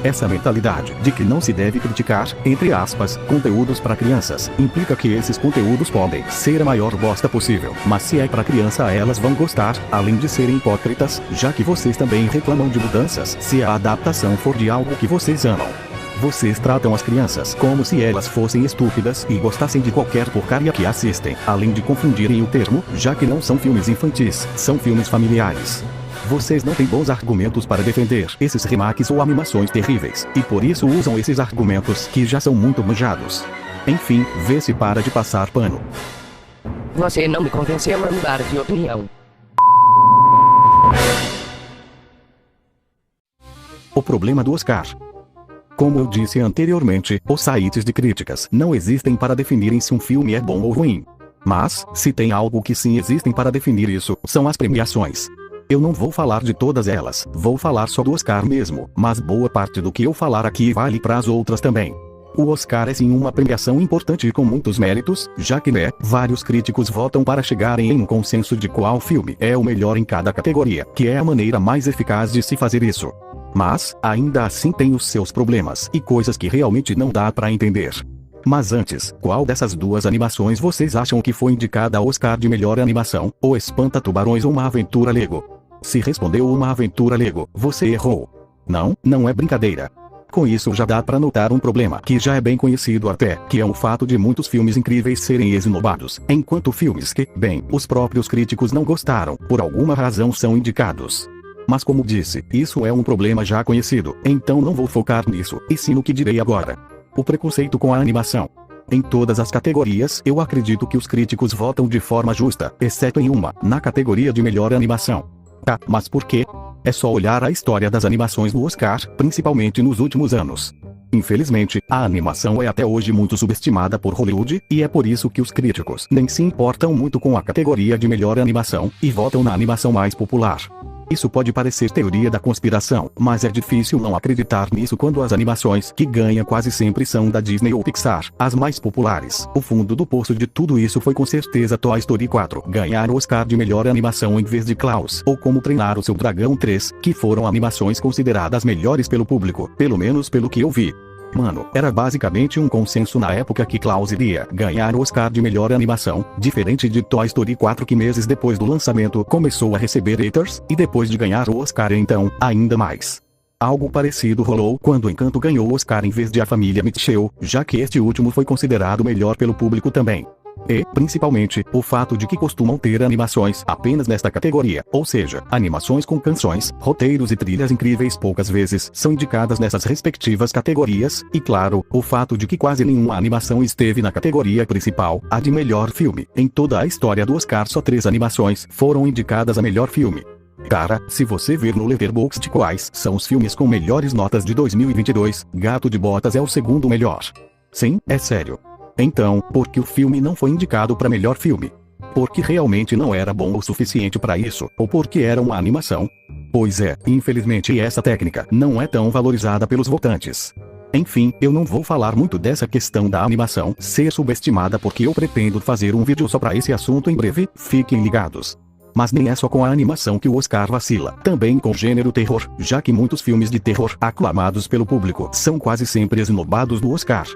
Essa mentalidade de que não se deve criticar, entre aspas, conteúdos para crianças, implica que esses conteúdos podem ser a maior bosta possível, mas se é para criança elas vão gostar, além de serem hipócritas, já que vocês também reclamam de mudanças se a adaptação for de algo que vocês amam. Vocês tratam as crianças como se elas fossem estúpidas e gostassem de qualquer porcaria que assistem, além de confundirem o termo, já que não são filmes infantis, são filmes familiares. Vocês não têm bons argumentos para defender esses remakes ou animações terríveis, e por isso usam esses argumentos que já são muito manjados. Enfim, vê se para de passar pano. Você não me convenceu a mudar de opinião. O problema do Oscar. Como eu disse anteriormente, os sites de críticas não existem para definirem se um filme é bom ou ruim. Mas, se tem algo que sim existem para definir isso, são as premiações. Eu não vou falar de todas elas, vou falar só do Oscar mesmo, mas boa parte do que eu falar aqui vale para as outras também. O Oscar é sim uma premiação importante com muitos méritos, já que vários críticos votam para chegarem em um consenso de qual filme é o melhor em cada categoria, que é a maneira mais eficaz de se fazer isso. Mas, ainda assim tem os seus problemas e coisas que realmente não dá para entender. Mas antes, qual dessas duas animações vocês acham que foi indicada ao Oscar de melhor animação, ou Espanta-Tubarões ou Uma Aventura Lego? Se respondeu Uma Aventura Lego, você errou. Não é brincadeira. Com isso já dá para notar um problema que já é bem conhecido até, que é o fato de muitos filmes incríveis serem esnobados, enquanto filmes que, bem, os próprios críticos não gostaram, por alguma razão são indicados. Mas como disse, isso é um problema já conhecido, então não vou focar nisso, e sim no que direi agora. O preconceito com a animação. Em todas as categorias, eu acredito que os críticos votam de forma justa, exceto em uma, na categoria de melhor animação. Tá, mas por quê? É só olhar a história das animações no Oscar, principalmente nos últimos anos. Infelizmente, a animação é até hoje muito subestimada por Hollywood, e é por isso que os críticos nem se importam muito com a categoria de melhor animação, e votam na animação mais popular. Isso pode parecer teoria da conspiração, mas é difícil não acreditar nisso quando as animações que ganham quase sempre são da Disney ou Pixar, as mais populares. O fundo do poço de tudo isso foi com certeza Toy Story 4 ganhar o Oscar de melhor animação em vez de Klaus, ou Como Treinar o Seu Dragão 3, que foram animações consideradas melhores pelo público, pelo menos pelo que eu vi. Mano, era basicamente um consenso na época que Klaus iria ganhar o Oscar de melhor animação, diferente de Toy Story 4 que meses depois do lançamento começou a receber haters, e depois de ganhar o Oscar então, ainda mais. Algo parecido rolou quando Encanto ganhou o Oscar em vez de A Família Mitchell, já que este último foi considerado melhor pelo público também. E, principalmente, o fato de que costumam ter animações apenas nesta categoria, ou seja, animações com canções, roteiros e trilhas incríveis poucas vezes são indicadas nessas respectivas categorias, e claro, o fato de que quase nenhuma animação esteve na categoria principal, a de melhor filme. Em toda a história do Oscar só 3 animações foram indicadas a melhor filme. Cara, se você ver no Letterboxd quais são os filmes com melhores notas de 2022, Gato de Botas é o segundo melhor. Sim, é sério. Então, por que o filme não foi indicado para melhor filme? Porque realmente não era bom o suficiente para isso, ou porque era uma animação? Pois é, infelizmente essa técnica não é tão valorizada pelos votantes. Enfim, eu não vou falar muito dessa questão da animação ser subestimada porque eu pretendo fazer um vídeo só para esse assunto em breve, fiquem ligados. Mas nem é só com a animação que o Oscar vacila, também com o gênero terror, já que muitos filmes de terror aclamados pelo público são quase sempre esnobados no Oscar.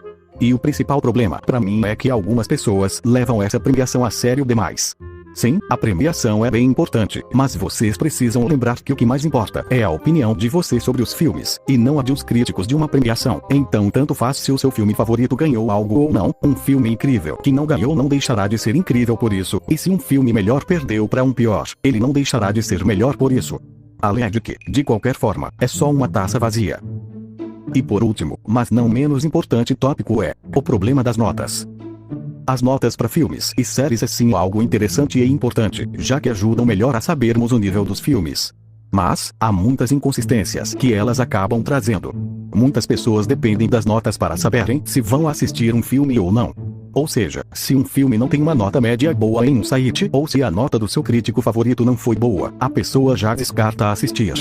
E o principal problema para mim é que algumas pessoas levam essa premiação a sério demais. Sim, a premiação é bem importante, mas vocês precisam lembrar que o que mais importa é a opinião de vocês sobre os filmes, e não a de uns críticos de uma premiação. Então tanto faz se o seu filme favorito ganhou algo ou não, um filme incrível que não ganhou não deixará de ser incrível por isso, e se um filme melhor perdeu para um pior, ele não deixará de ser melhor por isso. Além de que, de qualquer forma, é só uma taça vazia. E por último, mas não menos importante tópico é o problema das notas. As notas para filmes e séries é sim algo interessante e importante, já que ajudam melhor a sabermos o nível dos filmes. Mas, há muitas inconsistências que elas acabam trazendo. Muitas pessoas dependem das notas para saberem se vão assistir um filme ou não. Ou seja, se um filme não tem uma nota média boa em um site, ou se a nota do seu crítico favorito não foi boa, a pessoa já descarta assistir.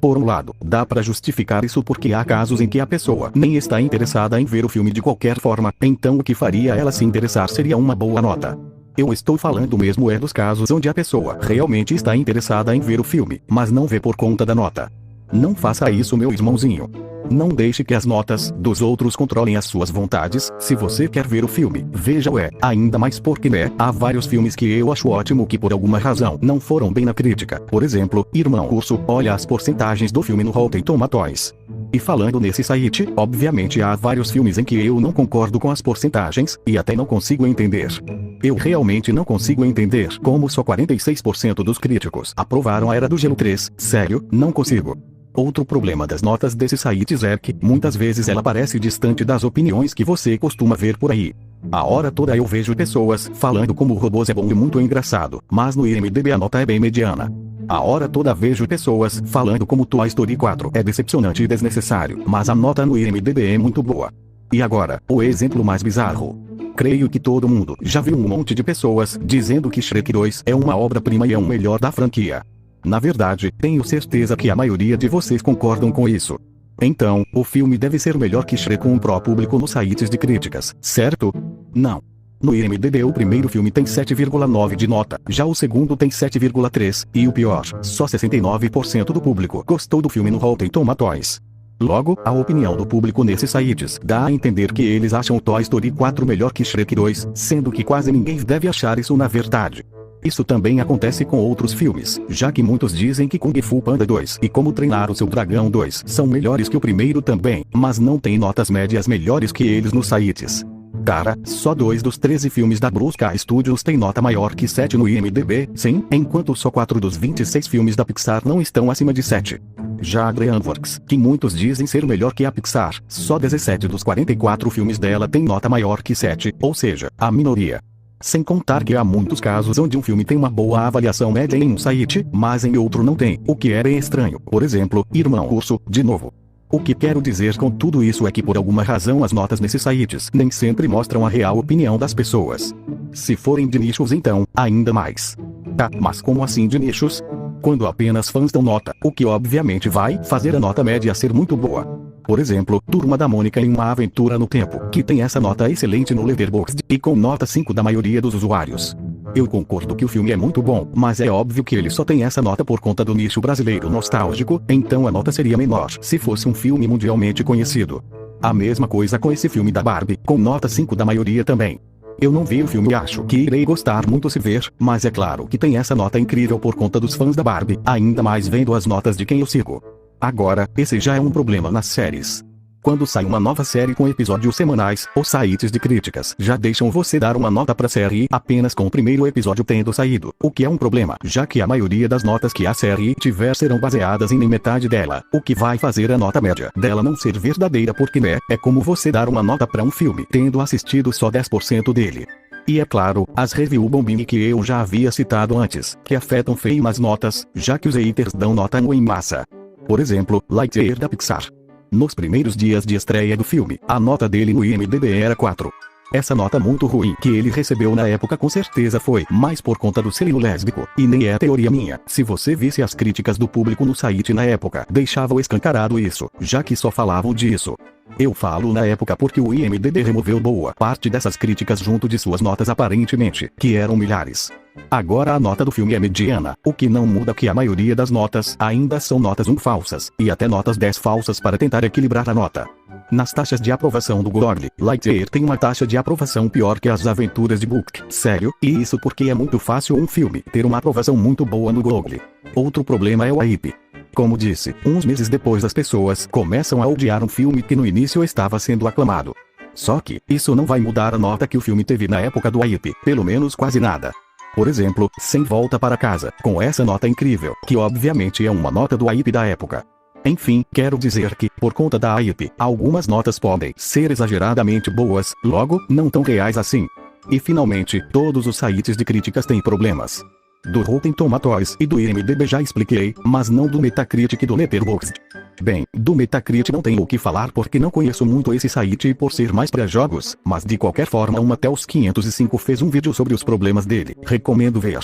Por um lado, dá para justificar isso porque há casos em que a pessoa nem está interessada em ver o filme de qualquer forma, então o que faria ela se interessar seria uma boa nota. Eu estou falando mesmo dos casos onde a pessoa realmente está interessada em ver o filme, mas não vê por conta da nota. Não faça isso, meu irmãozinho. Não deixe que as notas dos outros controlem as suas vontades. Se você quer ver o filme, veja-o ainda mais porque há vários filmes que eu acho ótimo que por alguma razão não foram bem na crítica. Por exemplo, Irmão Urso, olha as porcentagens do filme no Rotten Tomatoes. E falando nesse site, obviamente há vários filmes em que eu não concordo com as porcentagens, e até não consigo entender. Eu realmente não consigo entender como só 46% dos críticos aprovaram A Era do Gelo 3, sério, não consigo. Outro problema das notas desses sites é que, muitas vezes ela parece distante das opiniões que você costuma ver por aí. A hora toda eu vejo pessoas falando como Robôs é bom e muito engraçado, mas no IMDb a nota é bem mediana. A hora toda vejo pessoas falando como Toy Story 4 é decepcionante e desnecessário, mas a nota no IMDb é muito boa. E agora, o exemplo mais bizarro. Creio que todo mundo já viu um monte de pessoas dizendo que Shrek 2 é uma obra-prima e é o melhor da franquia. Na verdade, tenho certeza que a maioria de vocês concordam com isso. Então, o filme deve ser melhor que Shrek com um pró-público nos sites de críticas, certo? Não. No IMDb o primeiro filme tem 7,9 de nota, já o segundo tem 7,3, e o pior, só 69% do público gostou do filme no Rotten Tomatoes. Logo, a opinião do público nesses sites dá a entender que eles acham o Toy Story 4 melhor que Shrek 2, sendo que quase ninguém deve achar isso na verdade. Isso também acontece com outros filmes, já que muitos dizem que Kung Fu Panda 2 e Como Treinar o Seu Dragão 2 são melhores que o primeiro também, mas não tem notas médias melhores que eles nos sites. Cara, só 2 dos 13 filmes da Brusca Studios tem nota maior que 7 no IMDb, sim, enquanto só 4 dos 26 filmes da Pixar não estão acima de 7. Já a DreamWorks, que muitos dizem ser melhor que a Pixar, só 17 dos 44 filmes dela tem nota maior que 7, ou seja, a minoria. Sem contar que há muitos casos onde um filme tem uma boa avaliação média em um site, mas em outro não tem, o que é bem estranho. Por exemplo, Irmão Urso, de novo. O que quero dizer com tudo isso é que por alguma razão as notas nesses sites nem sempre mostram a real opinião das pessoas. Se forem de nichos então, ainda mais. Tá, mas como assim de nichos? quando apenas fãs dão nota, o que obviamente vai fazer a nota média ser muito boa. Por exemplo, Turma da Mônica em Uma Aventura no Tempo, que tem essa nota excelente no Letterboxd e com nota 5 da maioria dos usuários. Eu concordo que o filme é muito bom, mas é óbvio que ele só tem essa nota por conta do nicho brasileiro nostálgico, então a nota seria menor se fosse um filme mundialmente conhecido. A mesma coisa com esse filme da Barbie, com nota 5 da maioria também. Eu não vi o filme e acho que irei gostar muito se ver, mas é claro que tem essa nota incrível por conta dos fãs da Barbie, ainda mais vendo as notas de quem eu sigo. Agora, esse já é um problema nas séries. Quando sai uma nova série com episódios semanais, os sites de críticas já deixam você dar uma nota pra série apenas com o primeiro episódio tendo saído, o que é um problema, já que a maioria das notas que a série tiver serão baseadas em nem metade dela, o que vai fazer a nota média dela não ser verdadeira porque é como você dar uma nota pra um filme tendo assistido só 10% dele. E é claro, as review bombing que eu já havia citado antes, que afetam feio as notas, já que os haters dão nota 1 em massa. Por exemplo, Lightyear da Pixar. Nos primeiros dias de estreia do filme, a nota dele no IMDb era 4. Essa nota muito ruim que ele recebeu na época com certeza foi mais por conta do selo lésbico, e nem é teoria minha. Se você visse as críticas do público no site na época, deixava escancarado isso, já que só falavam disso. Eu falo na época porque o IMDb removeu boa parte dessas críticas junto de suas notas aparentemente, que eram milhares. Agora a nota do filme é mediana, o que não muda que a maioria das notas ainda são notas 1 falsas, e até notas 10 falsas para tentar equilibrar a nota. Nas taxas de aprovação do Google, Lightyear tem uma taxa de aprovação pior que as aventuras de Book. Sério, e isso porque é muito fácil um filme ter uma aprovação muito boa no Google. Outro problema é o hype. Como disse, uns meses depois as pessoas começam a odiar um filme que no início estava sendo aclamado. Só que, isso não vai mudar a nota que o filme teve na época do hype, pelo menos quase nada. Por exemplo, Sem Volta para Casa, com essa nota incrível, que obviamente é uma nota do hype da época. Enfim, quero dizer que, por conta da hype, algumas notas podem ser exageradamente boas, logo, não tão reais assim. E finalmente, todos os sites de críticas têm problemas. Do Rotten Tomatoes e do IMDb já expliquei, mas não do Metacritic e do Letterboxd. Bem, do Metacritic não tenho o que falar porque não conheço muito esse site por ser mais para jogos, mas de qualquer forma o Mateus 505 fez um vídeo sobre os problemas dele, recomendo ver.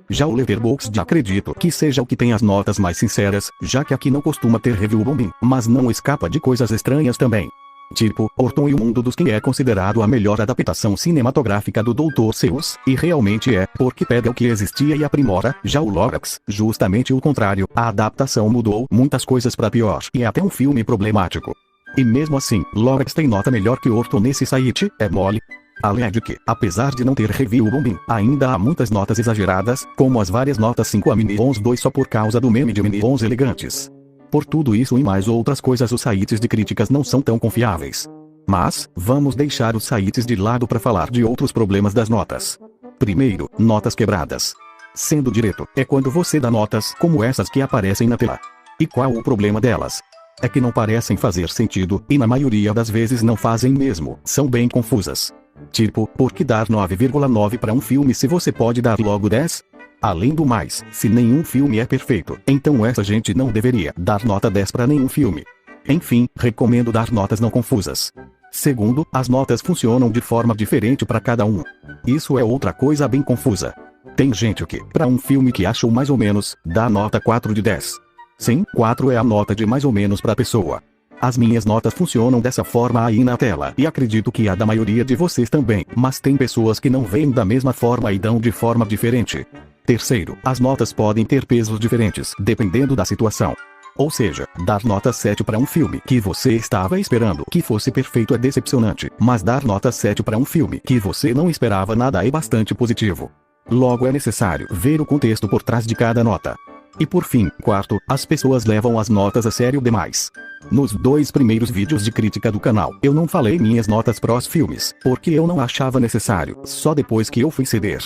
Já o Letterboxd acredito que seja o que tem as notas mais sinceras, já que aqui não costuma ter review bombing, mas não escapa de coisas estranhas também. Tipo, Orton e o Mundo dos que é considerado a melhor adaptação cinematográfica do Dr. Seuss, e realmente é, porque pega o que existia e aprimora. Já o Lorax, justamente o contrário, a adaptação mudou muitas coisas para pior, e é até um filme problemático. E mesmo assim, Lorax tem nota melhor que Orton nesse site, é mole? Além de que, apesar de não ter review bombing, ainda há muitas notas exageradas, como as várias notas 5 a Minions 2 só por causa do meme de Minions elegantes. Por tudo isso e mais outras coisas os sites de críticas não são tão confiáveis. Mas, vamos deixar os sites de lado para falar de outros problemas das notas. Primeiro, notas quebradas. Sendo direto, é quando você dá notas como essas que aparecem na tela. E qual o problema delas? É que não parecem fazer sentido, e na maioria das vezes não fazem mesmo, são bem confusas. Tipo, por que dar 9,9 para um filme se você pode dar logo 10? Além do mais, se nenhum filme é perfeito, então essa gente não deveria dar nota 10 para nenhum filme. Enfim, recomendo dar notas não confusas. Segundo, as notas funcionam de forma diferente para cada um. Isso é outra coisa bem confusa. Tem gente que, para um filme que achou mais ou menos, dá nota 4 de 10. Sim, 4 é a nota de mais ou menos para a pessoa. As minhas notas funcionam dessa forma aí na tela, e acredito que a da maioria de vocês também, mas tem pessoas que não veem da mesma forma e dão de forma diferente. Terceiro, as notas podem ter pesos diferentes, dependendo da situação. Ou seja, dar nota 7 para um filme que você estava esperando que fosse perfeito é decepcionante, mas dar nota 7 para um filme que você não esperava nada é bastante positivo. Logo é necessário ver o contexto por trás de cada nota. E por fim, quarto, as pessoas levam as notas a sério demais. Nos 2 primeiros vídeos de crítica do canal, eu não falei minhas notas pros filmes, porque eu não achava necessário, só depois que eu fui ceder.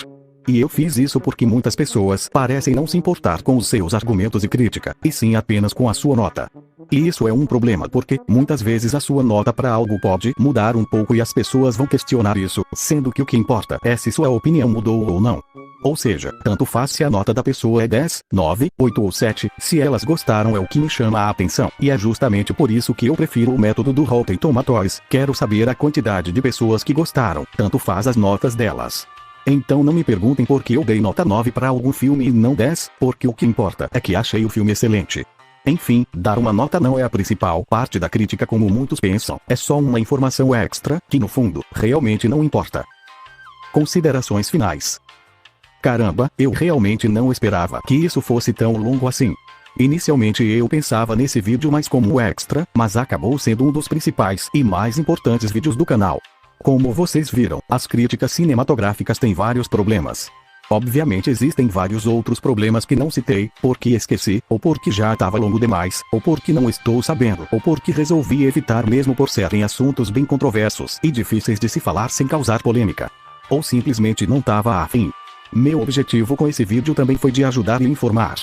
E eu fiz isso porque muitas pessoas parecem não se importar com os seus argumentos e crítica, e sim apenas com a sua nota. E isso é um problema porque, muitas vezes a sua nota para algo pode mudar um pouco e as pessoas vão questionar isso, sendo que o que importa é se sua opinião mudou ou não. Ou seja, tanto faz se a nota da pessoa é 10, 9, 8 ou 7, se elas gostaram é o que me chama a atenção, e é justamente por isso que eu prefiro o método do Rotten Tomatoes, quero saber a quantidade de pessoas que gostaram, tanto faz as notas delas. Então não me perguntem por que eu dei nota 9 para algum filme e não 10, porque o que importa é que achei o filme excelente. Enfim, dar uma nota não é a principal parte da crítica como muitos pensam, é só uma informação extra, que no fundo, realmente não importa. Considerações finais. Caramba, eu realmente não esperava que isso fosse tão longo assim. Inicialmente eu pensava nesse vídeo mais como extra, mas acabou sendo um dos principais e mais importantes vídeos do canal. Como vocês viram, as críticas cinematográficas têm vários problemas. Obviamente existem vários outros problemas que não citei, porque esqueci, ou porque já estava longo demais, ou porque não estou sabendo, ou porque resolvi evitar mesmo por serem assuntos bem controversos e difíceis de se falar sem causar polêmica. Ou simplesmente não estava afim. Meu objetivo com esse vídeo também foi de ajudar e informar.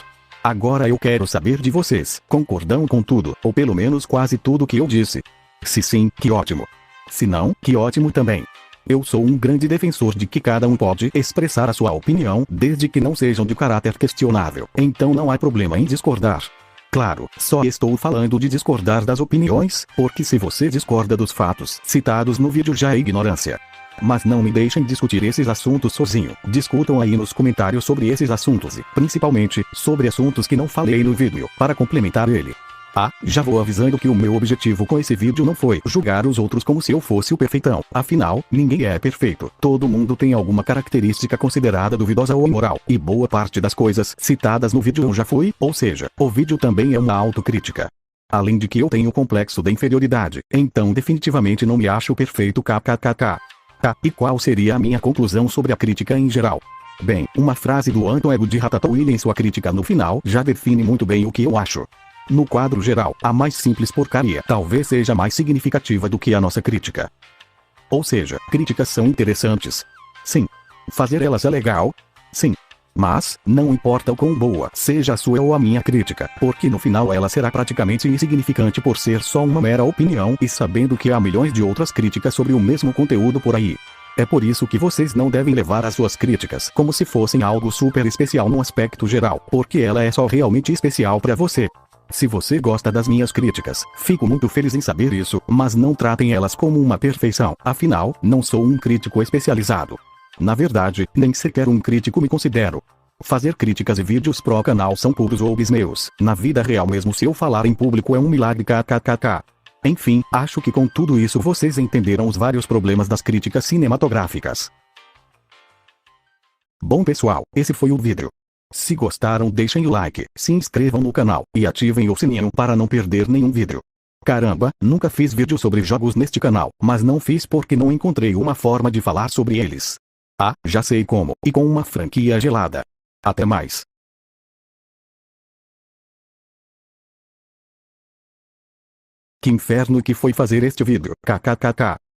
Agora eu quero saber de vocês, concordam com tudo, ou pelo menos quase tudo que eu disse? Se sim, que ótimo. Se não, que ótimo também. Eu sou um grande defensor de que cada um pode expressar a sua opinião, desde que não sejam de caráter questionável, então não há problema em discordar. Claro, só estou falando de discordar das opiniões, porque se você discorda dos fatos citados no vídeo já é ignorância. Mas não me deixem discutir esses assuntos sozinho, discutam aí nos comentários sobre esses assuntos e, principalmente, sobre assuntos que não falei no vídeo, para complementar ele. Ah, já vou avisando que o meu objetivo com esse vídeo não foi julgar os outros como se eu fosse o perfeitão. Afinal, ninguém é perfeito. Todo mundo tem alguma característica considerada duvidosa ou imoral. E boa parte das coisas citadas no vídeo eu já fui, ou seja, o vídeo também é uma autocrítica. Além de que eu tenho complexo da inferioridade, então definitivamente não me acho perfeito kkkk. Tá, e qual seria a minha conclusão sobre a crítica em geral? Bem, uma frase do Anton Ego de Ratatouille em sua crítica no final já define muito bem o que eu acho. No quadro geral, a mais simples porcaria talvez seja mais significativa do que a nossa crítica. Ou seja, críticas são interessantes. Sim. Fazer elas é legal? Sim. Mas, não importa o quão boa seja a sua ou a minha crítica, porque no final ela será praticamente insignificante por ser só uma mera opinião e sabendo que há milhões de outras críticas sobre o mesmo conteúdo por aí. É por isso que vocês não devem levar as suas críticas como se fossem algo super especial num aspecto geral, porque ela é só realmente especial para você. Se você gosta das minhas críticas, fico muito feliz em saber isso, mas não tratem elas como uma perfeição, afinal, não sou um crítico especializado. Na verdade, nem sequer um crítico me considero. Fazer críticas e vídeos pro canal são puros hobbies meus, na vida real mesmo se eu falar em público é um milagre kkkk. Enfim, acho que com tudo isso vocês entenderam os vários problemas das críticas cinematográficas. Bom pessoal, esse foi o vídeo. Se gostaram deixem o like, se inscrevam no canal, e ativem o sininho para não perder nenhum vídeo. Caramba, nunca fiz vídeo sobre jogos neste canal, mas não fiz porque não encontrei uma forma de falar sobre eles. Ah, já sei como, e com uma franquia gelada. Até mais. Que inferno que foi fazer este vídeo, kkkk.